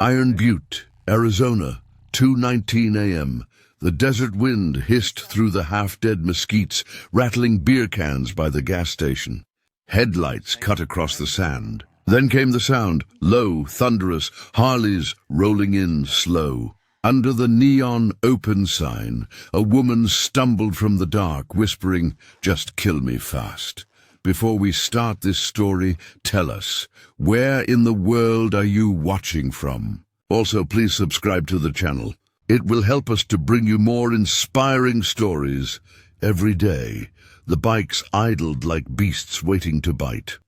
Iron Butte, Arizona, 2:19 a.m. The desert wind hissed through the half-dead mesquites, rattling beer cans by the gas station. Headlights cut across the sand. Then came the sound, low, thunderous, Harleys rolling in slow. Under the neon open sign, a woman stumbled from the dark, whispering, "Just kill me fast." Before we start this story, tell us, where in the world are you watching from? Also, please subscribe to the channel. It will help us to bring you more inspiring stories every day. The bikes idled like beasts waiting to bite.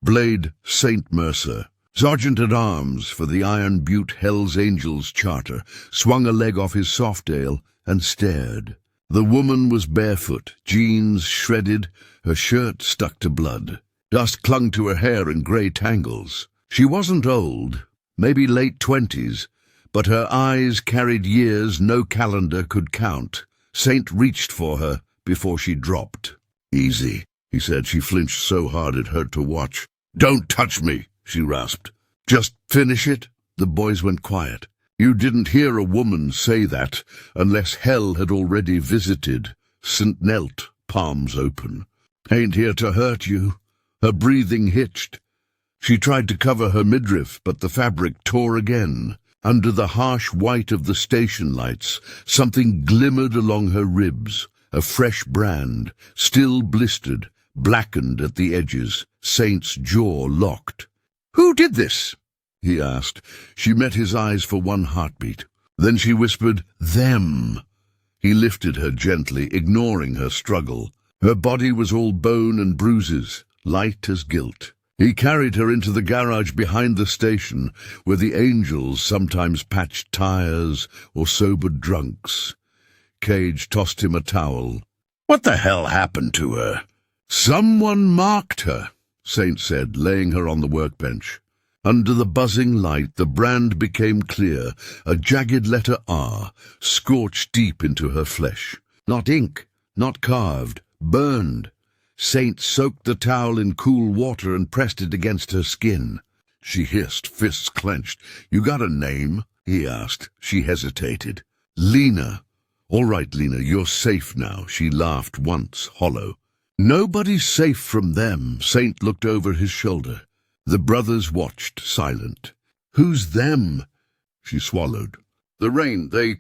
Blade St. Mercer, Sergeant-at-Arms for the Iron Butte Hellsangels charter, swung a leg off his softdale and stared. The woman was barefoot, jeans shredded, her shirt stuck to blood. Dust clung to her hair in grey tangles. She wasn't old, maybe late 20s, but her eyes carried years no calendar could count. Saint reached for her before she dropped. "Easy," he said. She flinched so hard it hurt to watch. "Don't touch me," she rasped. "Just finish it." The boys went quiet. You didn't hear a woman say that unless hell had already visited. St. knelt, palms open. "Ain't here to hurt you." Her breathing hitched. She tried to cover her midriff, but the fabric tore again. Under the harsh white of the station lights, something glimmered along her ribs. A fresh brand, still blistered, blackened at the edges. Saint's jaw locked. "Who did this?" he asked. She met his eyes for one heartbeat. Then she whispered, "Them." He lifted her gently, ignoring her struggle. Her body was all bone and bruises, light as guilt. He carried her into the garage behind the station, where the angels sometimes patched tires or sobered drunks. Cage tossed him a towel. "What the hell happened to her?" "Someone marked her," Saint said, laying her on the workbench. Under the buzzing light, the brand became clear, a jagged letter R, scorched deep into her flesh. Not ink, not carved, burned. Saint soaked the towel in cool water and pressed it against her skin. She hissed, fists clenched. "You got a name?" he asked. She hesitated. "Lena." "All right, Lena, you're safe now." She laughed once, hollow. "Nobody's safe from them." Saint looked over his shoulder. The brothers watched, silent. "Who's them?" She swallowed. "The rain, they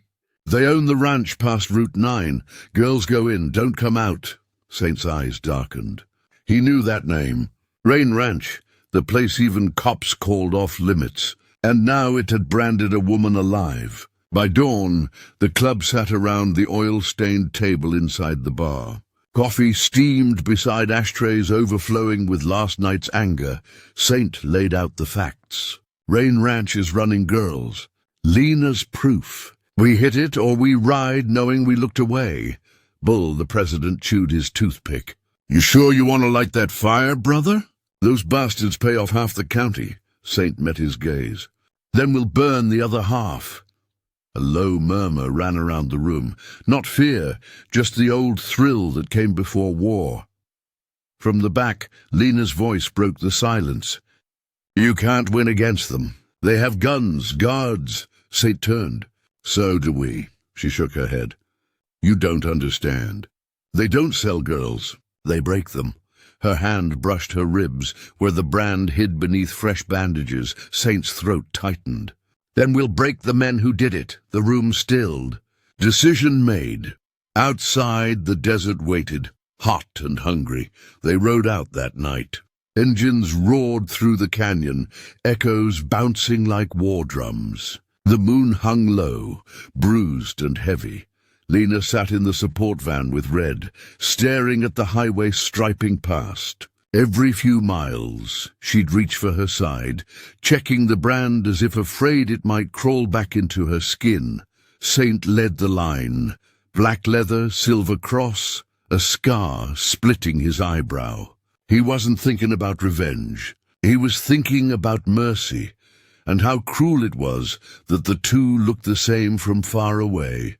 own the ranch past Route 9. Girls go in, don't come out." Saint's eyes darkened. He knew that name. Rain Ranch, the place even cops called off limits. And now it had branded a woman alive. By dawn, the club sat around the oil-stained table inside the bar. Coffee steamed beside ashtrays overflowing with last night's anger. Saint laid out the facts. Rain Ranch is running girls. Lena's proof. We hit it or we ride knowing we looked away. Bull, the president, chewed his toothpick. "You sure you want to light that fire, brother? Those bastards pay off half the county." Saint met his gaze. "Then we'll burn the other half." A low murmur ran around the room. Not fear, just the old thrill that came before war. From the back, Lena's voice broke the silence. "You can't win against them. They have guns, guards." Saint turned. "So do we." She shook her head. "You don't understand. They don't sell girls. They break them." Her hand brushed her ribs, where the brand hid beneath fresh bandages. Saint's throat tightened. "Then we'll break the men who did it." The room stilled. Decision made. Outside, the desert waited, hot and hungry. They rode out that night. Engines roared through the canyon, echoes bouncing like war drums. The moon hung low, bruised and heavy. Lena sat in the support van with Red, staring at the highway striping past. Every few miles, she'd reach for her side, checking the brand as if afraid it might crawl back into her skin. Saint led the line. Black leather, silver cross, a scar splitting his eyebrow. He wasn't thinking about revenge. He was thinking about mercy, and how cruel it was that the two looked the same from far away.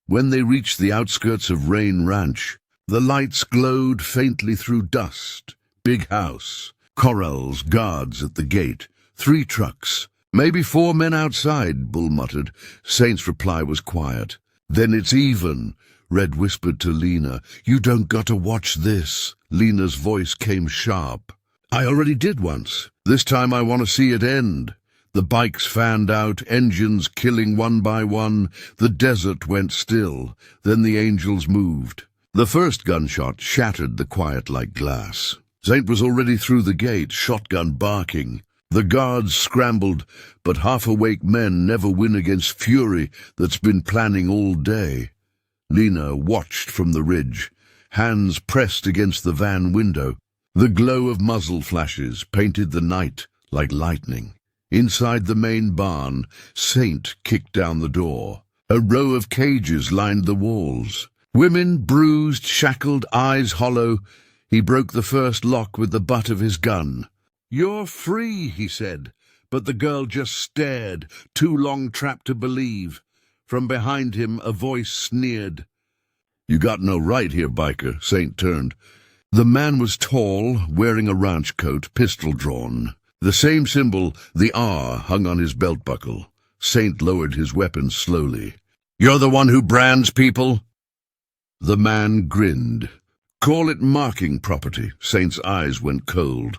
When they reached the outskirts of Rain Ranch, the lights glowed faintly through dust. Big house, corrals, guards at the gate, 3 trucks. Maybe 4 men outside, Bull muttered. Saint's reply was quiet. Then it's even, Red whispered to Lena. You don't got to watch this. Lena's voice came sharp. I already did once. This time I want to see it end. The bikes fanned out, engines killing one by one. The desert went still. Then the angels moved. The first gunshot shattered the quiet like glass. Saint was already through the gate, shotgun barking. The guards scrambled, but half-awake men never win against fury that's been planning all day. Lena watched from the ridge, hands pressed against the van window. The glow of muzzle flashes painted the night like lightning. Inside the main barn, Saint kicked down the door. A row of cages lined the walls. Women, bruised, shackled, eyes hollow. He broke the first lock with the butt of his gun. You're free, he said, but the girl just stared, too long trapped to believe. From behind him, a voice sneered. You got no right here, biker, Saint turned. The man was tall, wearing a ranch coat, pistol drawn. The same symbol, the R, hung on his belt buckle. Saint lowered his weapon slowly. You're the one who brands people? The man grinned. Call it marking property. Saint's eyes went cold.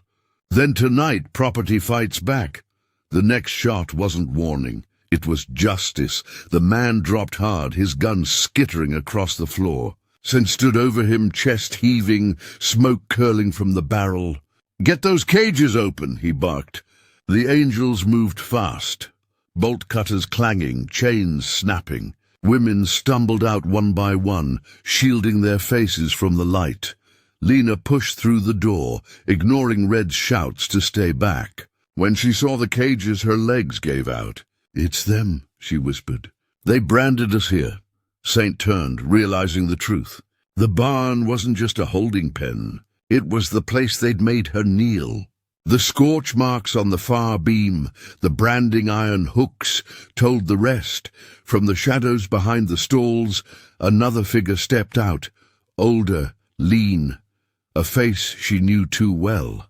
Then tonight, property fights back. The next shot wasn't warning. It was justice. The man dropped hard, his gun skittering across the floor. Saint stood over him, chest heaving, smoke curling from the barrel. Get those cages open, he barked. The angels moved fast. Bolt cutters clanging, chains snapping. Women stumbled out one by one, shielding their faces from the light. Lena pushed through the door, ignoring Red's shouts to stay back. When she saw the cages, her legs gave out. It's them, she whispered. They branded us here. Saint turned, realizing the truth. The barn wasn't just a holding pen. It was the place they'd made her kneel. The scorch marks on the far beam, the branding iron hooks, told the rest. From the shadows behind the stalls, another figure stepped out, older, lean, a face she knew too well.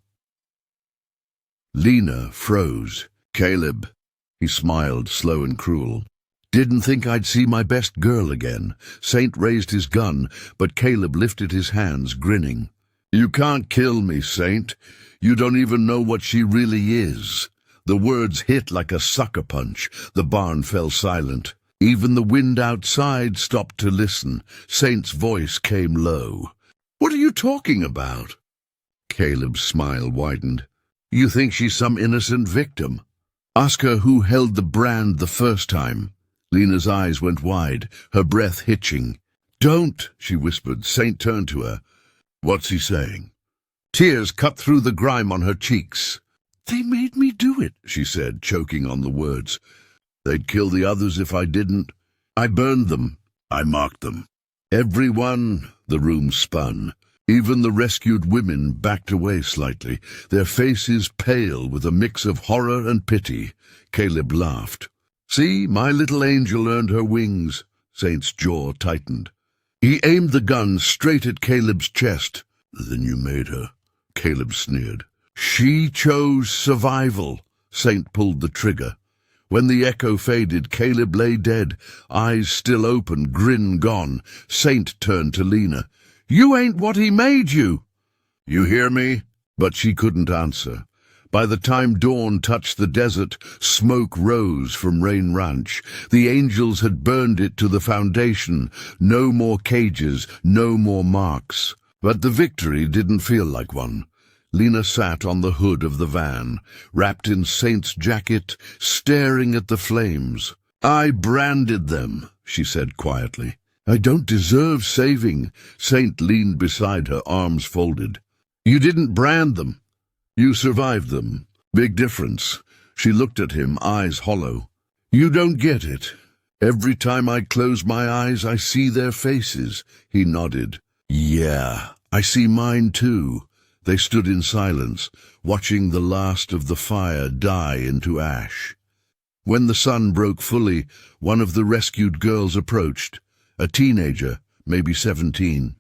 Lena froze. Caleb, he smiled, slow and cruel. Didn't think I'd see my best girl again. Saint raised his gun, but Caleb lifted his hands, grinning. You can't kill me, Saint. You don't even know what she really is. The words hit like a sucker punch. The barn fell silent. Even the wind outside stopped to listen. Saint's voice came low. What are you talking about? Caleb's smile widened. You think she's some innocent victim? Ask her who held the brand the first time. Lena's eyes went wide, her breath hitching. Don't, she whispered. Saint turned to her. What's he saying? Tears cut through the grime on her cheeks. They made me do it, she said, choking on the words. They'd kill the others if I didn't. I burned them. I marked them. Everyone, the room spun. Even the rescued women backed away slightly, their faces pale with a mix of horror and pity. Caleb laughed. See, my little angel earned her wings. Saint's jaw tightened. He aimed the gun straight at Caleb's chest. Then you made her, Caleb sneered. She chose survival. Saint pulled the trigger. When the echo faded, Caleb lay dead, eyes still open, grin gone. Saint turned to Lena. You ain't what he made you. You hear me? But she couldn't answer. By the time dawn touched the desert, smoke rose from Rain Ranch. The angels had burned it to the foundation. No more cages, no more marks. But the victory didn't feel like one. Lena sat on the hood of the van, wrapped in Saint's jacket, staring at the flames. I branded them, she said quietly. I don't deserve saving. Saint leaned beside her, arms folded. You didn't brand them. You survived them. Big difference. She looked at him, eyes hollow. You don't get it. Every time I close my eyes, I see their faces. He nodded. Yeah, I see mine too. They stood in silence, watching the last of the fire die into ash. When the sun broke fully, one of the rescued girls approached, a teenager, maybe 17.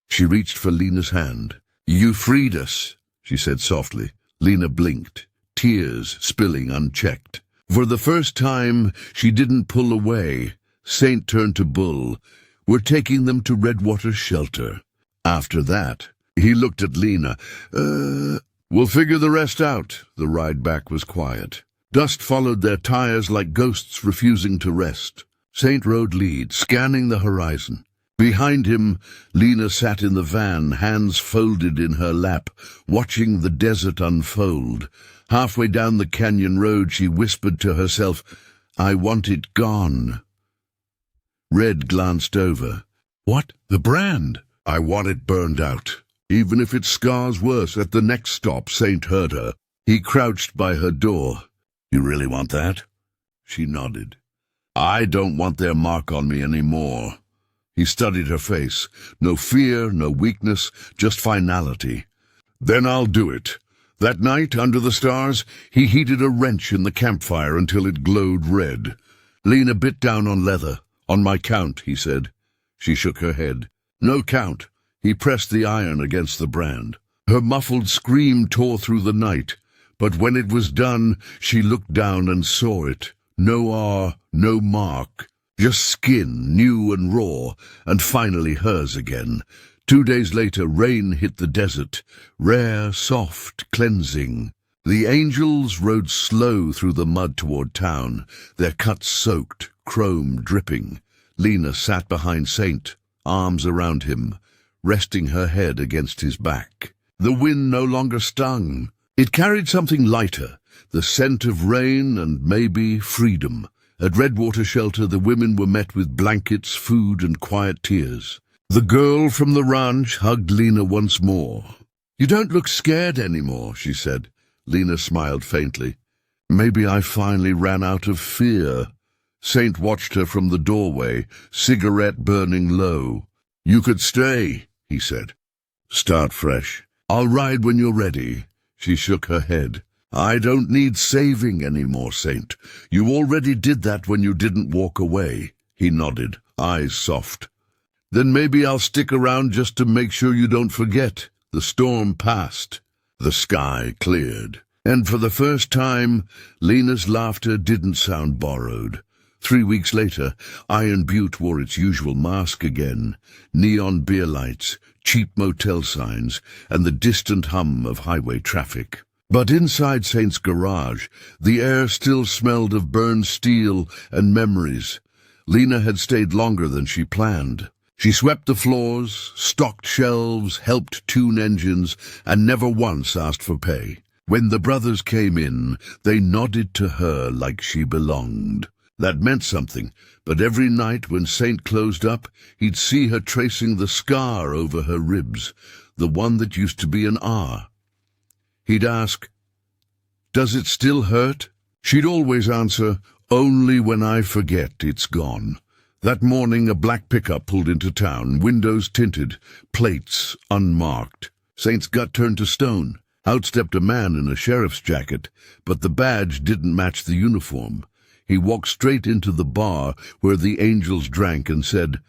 She reached for Lena's hand. You freed us, she said softly. Lena blinked. tears spilling unchecked. For the first time, she didn't pull away. Saint turned to Bull. "We're taking them to Redwater Shelter." After that, he looked at Lena. We'll figure the rest out." The ride back was quiet. Dust followed their tires like ghosts refusing to rest. Saint rode lead, scanning the horizon. Behind him, Lena sat in the van, hands folded in her lap, watching the desert unfold. Halfway down the canyon road, she whispered to herself, "I want it gone." Red glanced over. "What? The brand?" "I want it burned out. Even if it scars worse at the next stop." Saint heard her. He crouched by her door. "You really want that?" She nodded. "I don't want their mark on me anymore." He studied her face. No fear, no weakness, just finality. "Then I'll do it." That night, under the stars, he heated a wrench in the campfire until it glowed red. Lena bit down on leather. "On my count," he said. She shook her head. "No count." He pressed the iron against the brand. Her muffled scream tore through the night, but when it was done, she looked down and saw it. No R, no mark, just skin, new and raw, and finally hers again. 2 days later, rain hit the desert, rare, soft, cleansing. The angels rode slow through the mud toward town, their cuts soaked, chrome dripping. Lena sat behind Saint, arms around him, resting her head against his back. The wind no longer stung. It carried something lighter, the scent of rain and maybe freedom. At Redwater Shelter, the women were met with blankets, food, and quiet tears. The girl from the ranch hugged Lena once more. "You don't look scared anymore," she said. Lena smiled faintly. "Maybe I finally ran out of fear." Saint watched her from the doorway, cigarette burning low. "You could stay," he said. "Start fresh. I'll ride when you're ready." She shook her head. "I don't need saving anymore, Saint. You already did that when you didn't walk away." He nodded, eyes soft. "Then maybe I'll stick around just to make sure you don't forget." The storm passed. The sky cleared. And for the first time, Lena's laughter didn't sound borrowed. 3 weeks later, Iron Butte wore its usual mask again. Neon beer lights, cheap motel signs, and the distant hum of highway traffic. But inside Saint's garage, the air still smelled of burned steel and memories. Lena had stayed longer than she planned. She swept the floors, stocked shelves, helped tune engines, and never once asked for pay. When the brothers came in, they nodded to her like she belonged. That meant something, but every night when Saint closed up, he'd see her tracing the scar over her ribs, the one that used to be an R. He'd ask, "Does it still hurt?" She'd always answer, "Only when I forget it's gone." That morning, a black pickup pulled into town, windows tinted, plates unmarked. Saint's gut turned to stone. Out stepped a man in a sheriff's jacket, but the badge didn't match the uniform. He walked straight into the bar where the angels drank and said,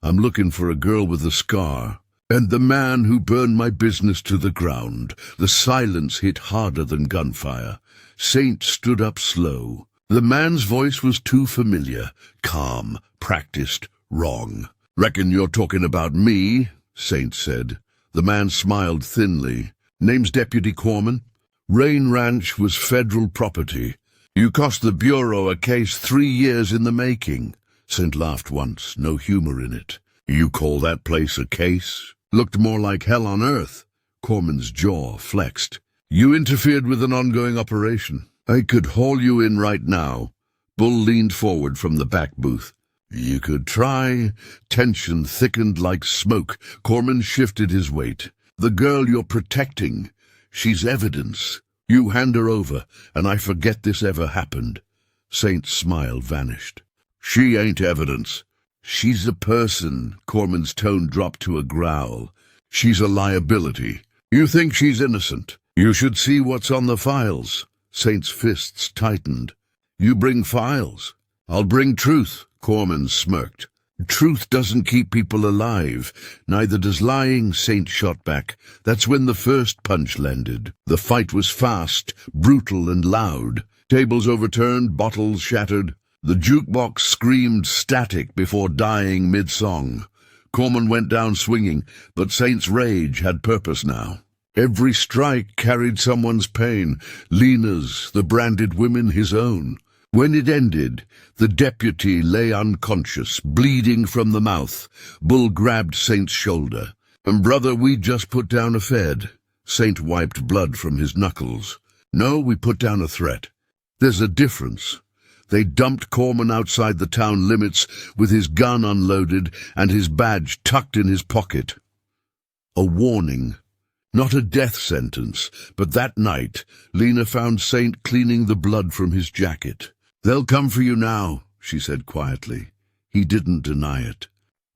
"I'm looking for a girl with a scar." And the man who burned my business to the ground. The silence hit harder than gunfire. Saint stood up slow. The man's voice was too familiar, calm, practiced, wrong. "Reckon you're talking about me," Saint said. The man smiled thinly. "Name's Deputy Corman. Rain Ranch was federal property. You cost the Bureau a case 3 years in the making." Saint laughed once, no humor in it. "You call that place a case? Looked more like hell on earth." Corman's jaw flexed. "You interfered with an ongoing operation. I could haul you in right now." Bull leaned forward from the back booth. "You could try." Tension thickened like smoke. Corman shifted his weight. "The girl you're protecting, she's evidence. You hand her over, and I forget this ever happened." Saint's smile vanished. "She ain't evidence. She's a person." Corman's tone dropped to a growl. "She's a liability. You think she's innocent. You should see what's on the files." Saint's fists tightened. "You bring files. I'll bring truth." Corman smirked. Truth doesn't keep people alive. Neither does lying, Saint shot back. That's when the first punch landed. The fight was fast, brutal, and loud. Tables overturned, bottles shattered. The jukebox screamed static before dying mid-song. Corman went down swinging, but Saint's rage had purpose now. Every strike carried someone's pain, Lena's, the branded women his own. When it ended, the deputy lay unconscious, bleeding from the mouth. Bull grabbed Saint's shoulder. "And brother, we just put down a fed." Saint wiped blood from his knuckles. "No, we put down a threat. There's a difference." They dumped Corman outside the town limits with his gun unloaded and his badge tucked in his pocket. A warning. Not a death sentence, but that night, Lena found Saint cleaning the blood from his jacket. "They'll come for you now," she said quietly. He didn't deny it.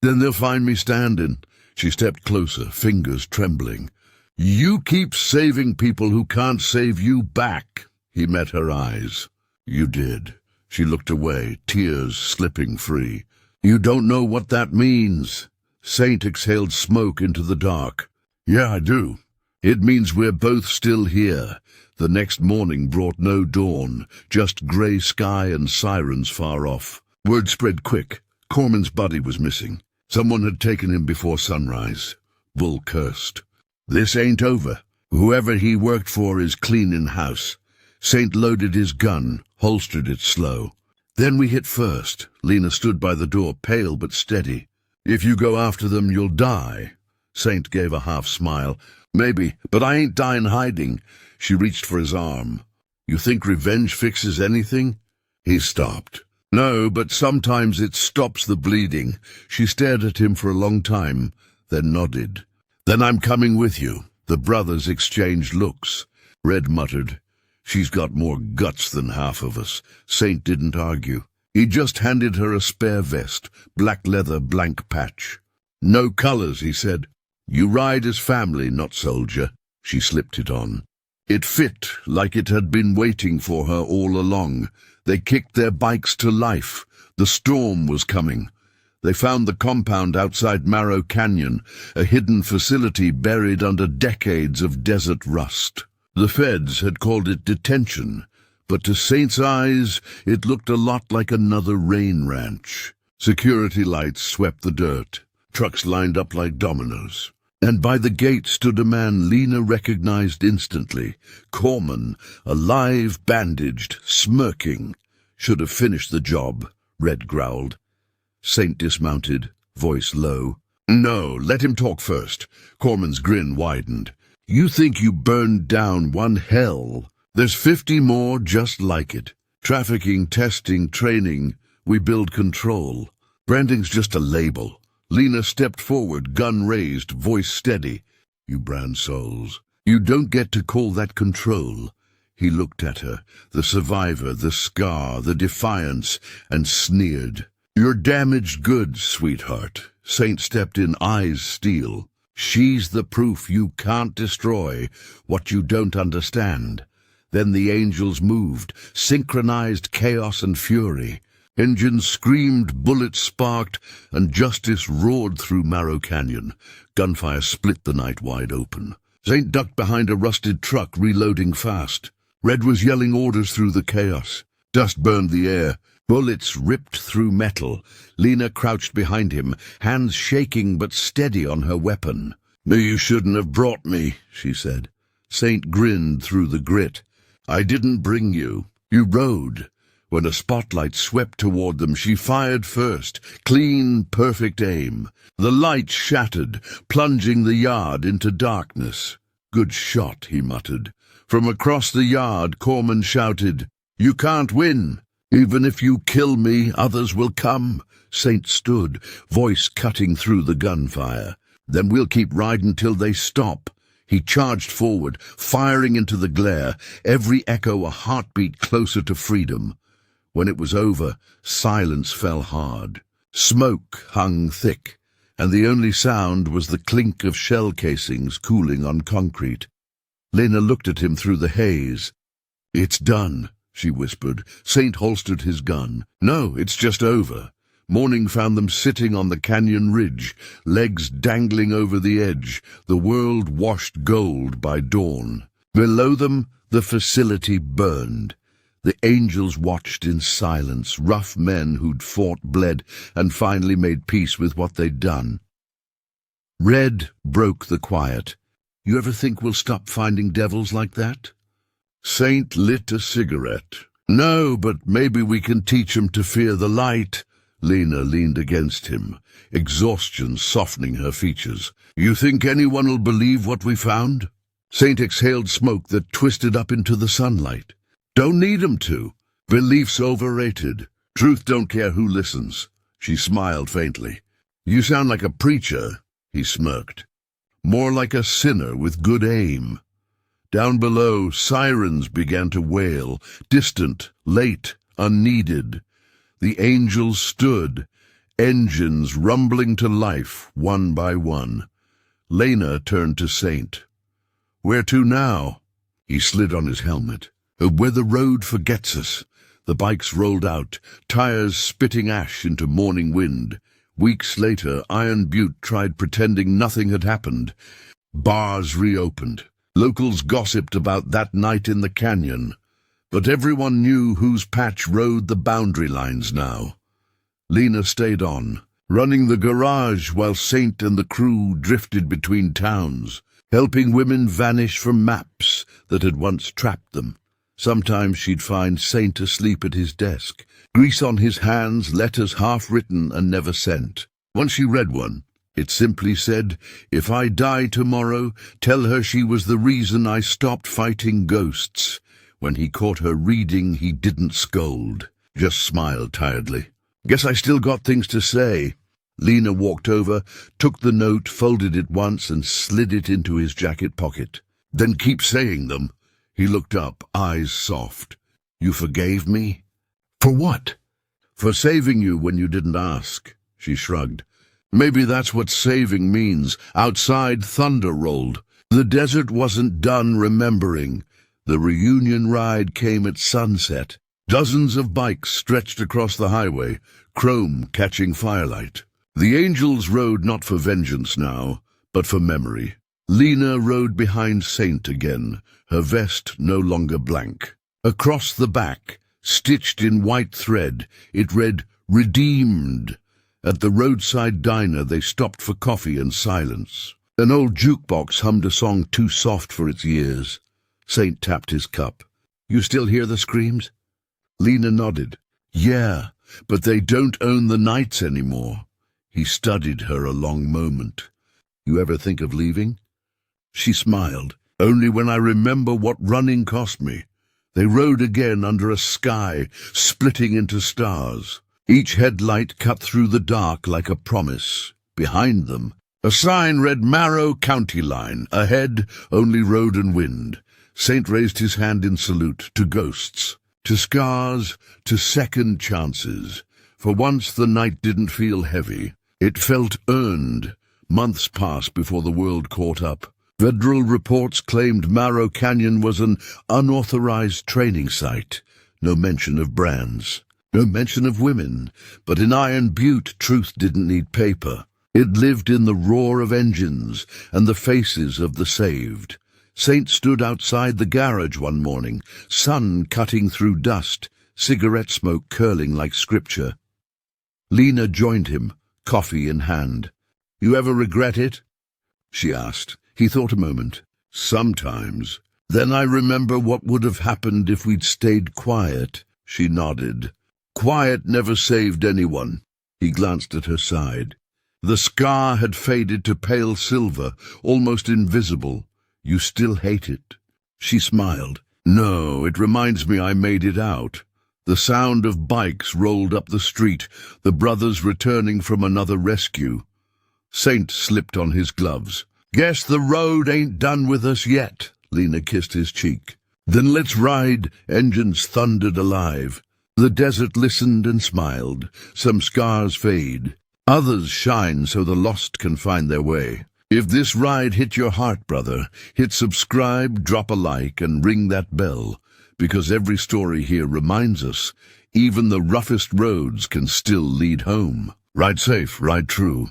"Then they'll find me standing." She stepped closer, fingers trembling. "You keep saving people who can't save you back." He met her eyes. "You did." She looked away, tears slipping free. "You don't know what that means." Saint exhaled smoke into the dark. "Yeah, I do. It means we're both still here." The next morning brought no dawn, just grey sky and sirens far off. Word spread quick. Corman's body was missing. Someone had taken him before sunrise. Bull cursed. "This ain't over. Whoever he worked for is clean in house." Saint loaded his gun, holstered it slow. "Then we hit first." Lena stood by the door, pale but steady. "If you go after them, you'll die." Saint gave a half smile. "Maybe, but I ain't dying hiding." She reached for his arm. "You think revenge fixes anything?" He stopped. "No, but sometimes it stops the bleeding." She stared at him for a long time, then nodded. "Then I'm coming with you." The brothers exchanged looks. Red muttered, "She's got more guts than half of us." Saint didn't argue. He just handed her a spare vest, black leather, blank patch. "No colors," he said. "You ride as family, not soldier." She slipped it on. It fit, like it had been waiting for her all along. They kicked their bikes to life. The storm was coming. They found the compound outside Marrow Canyon, a hidden facility buried under decades of desert rust. The feds had called it detention, but to Saint's eyes it looked a lot like another rain ranch. Security lights swept the dirt. Trucks lined up like dominoes. And by the gate stood a man Lena recognized instantly. Corman, alive, bandaged, smirking. "Should have finished the job," Red growled. Saint dismounted, voice low. "No, let him talk first." Corman's grin widened. "You think you burned down one hell? There's 50 more just like it. Trafficking, testing, training. We build control. Branding's just a label." Lena stepped forward, gun raised, voice steady. "You brand souls. You don't get to call that control." He looked at her, the survivor, the scar, the defiance, and sneered. "You're damaged goods, sweetheart." Saint stepped in, eyes steel. "She's the proof you can't destroy what you don't understand." Then the angels moved, synchronized chaos and fury. Engines screamed, bullets sparked, and justice roared through Marrow Canyon. Gunfire split the night wide open. Saint ducked behind a rusted truck, reloading fast. Red was yelling orders through the chaos. Dust burned the air. Bullets ripped through metal. Lena crouched behind him, hands shaking but steady on her weapon. "You shouldn't have brought me," she said. Saint grinned through the grit. "I didn't bring you. You rode." When a spotlight swept toward them, she fired first, clean, perfect aim. The light shattered, plunging the yard into darkness. "Good shot," he muttered. From across the yard, Corman shouted, "You can't win. Even if you kill me, others will come." Saint stood, voice cutting through the gunfire. "Then we'll keep riding till they stop." He charged forward, firing into the glare, every echo a heartbeat closer to freedom. When it was over, silence fell hard. Smoke hung thick, and the only sound was the clink of shell casings cooling on concrete. Lena looked at him through the haze. "It's done," she whispered. Saint holstered his gun. "No, it's just over." Morning found them sitting on the canyon ridge, legs dangling over the edge, the world washed gold by dawn. Below them, the facility burned. The angels watched in silence, rough men who'd fought, bled, and finally made peace with what they'd done. Red broke the quiet. You ever think we'll stop finding devils like that? Saint lit a cigarette. No, but maybe we can teach 'em to fear the light. Lena leaned against him, exhaustion softening her features. You think anyone'll believe what we found? Saint exhaled smoke that twisted up into the sunlight. Don't need 'em to. Belief's overrated. Truth don't care who listens. She smiled faintly. You sound like a preacher, he smirked. More like a sinner with good aim. Down below, sirens began to wail, distant, late, unneeded. The angels stood, engines rumbling to life, one by one. Lena turned to Saint. Where to now? He slid on his helmet. Where the road forgets us. The bikes rolled out, tires spitting ash into morning wind. Weeks later, Iron Butte tried pretending nothing had happened. Bars reopened. Locals gossiped about that night in the canyon. But everyone knew whose patch rode the boundary lines now. Lena stayed on, running the garage while Saint and the crew drifted between towns, helping women vanish from maps that had once trapped them. Sometimes she'd find Saint asleep at his desk, grease on his hands, letters half-written and never sent. Once she read one. It simply said, "If I die tomorrow, tell her she was the reason I stopped fighting ghosts." When he caught her reading, he didn't scold, just smiled tiredly. Guess I still got things to say. Lena walked over, took the note, folded it once, and slid it into his jacket pocket. Then keep saying them. He looked up, eyes soft. You forgave me? For what? For saving you when you didn't ask. She shrugged. Maybe that's what saving means. Outside, thunder rolled. The desert wasn't done remembering. The reunion ride came at sunset. Dozens of bikes stretched across the highway, chrome catching firelight. The angels rode not for vengeance now, but for memory. Lena rode behind Saint again, her vest no longer blank. Across the back, stitched in white thread, it read, "Redeemed." At the roadside diner they stopped for coffee and silence. An old jukebox hummed a song too soft for its years. Saint tapped his cup. You still hear the screams? Lena nodded. Yeah, but they don't own the nights anymore. He studied her a long moment. You ever think of leaving? She smiled. Only when I remember what running cost me. They rode again under a sky, splitting into stars. Each headlight cut through the dark like a promise. Behind them, a sign read Marrow County line. Ahead, only road and wind. Saint raised his hand in salute to ghosts, to scars, to second chances. For once the night didn't feel heavy. It felt earned. Months passed before the world caught up. Federal reports claimed Marrow Canyon was an unauthorized training site. No mention of brands. No mention of women. But in Iron Butte, truth didn't need paper. It lived in the roar of engines and the faces of the saved. Saint stood outside the garage one morning, sun cutting through dust, cigarette smoke curling like scripture. Lena joined him, coffee in hand. You ever regret it? She asked. He thought a moment. Sometimes. Then I remember what would have happened if we'd stayed quiet. She nodded. Quiet never saved anyone. He glanced at her side. The scar had faded to pale silver, almost invisible. You still hate it? She smiled. No, it reminds me I made it out. The sound of bikes rolled up the street, the brothers returning from another rescue. Saint slipped on his gloves. Guess the road ain't done with us yet. Lena kissed his cheek. Then let's ride. Engines thundered alive. The desert listened and smiled. Some scars fade. Others shine so the lost can find their way. If this ride hit your heart, brother, hit subscribe, drop a like, and ring that bell, because every story here reminds us, Even the roughest roads can still lead home. Ride safe, ride true.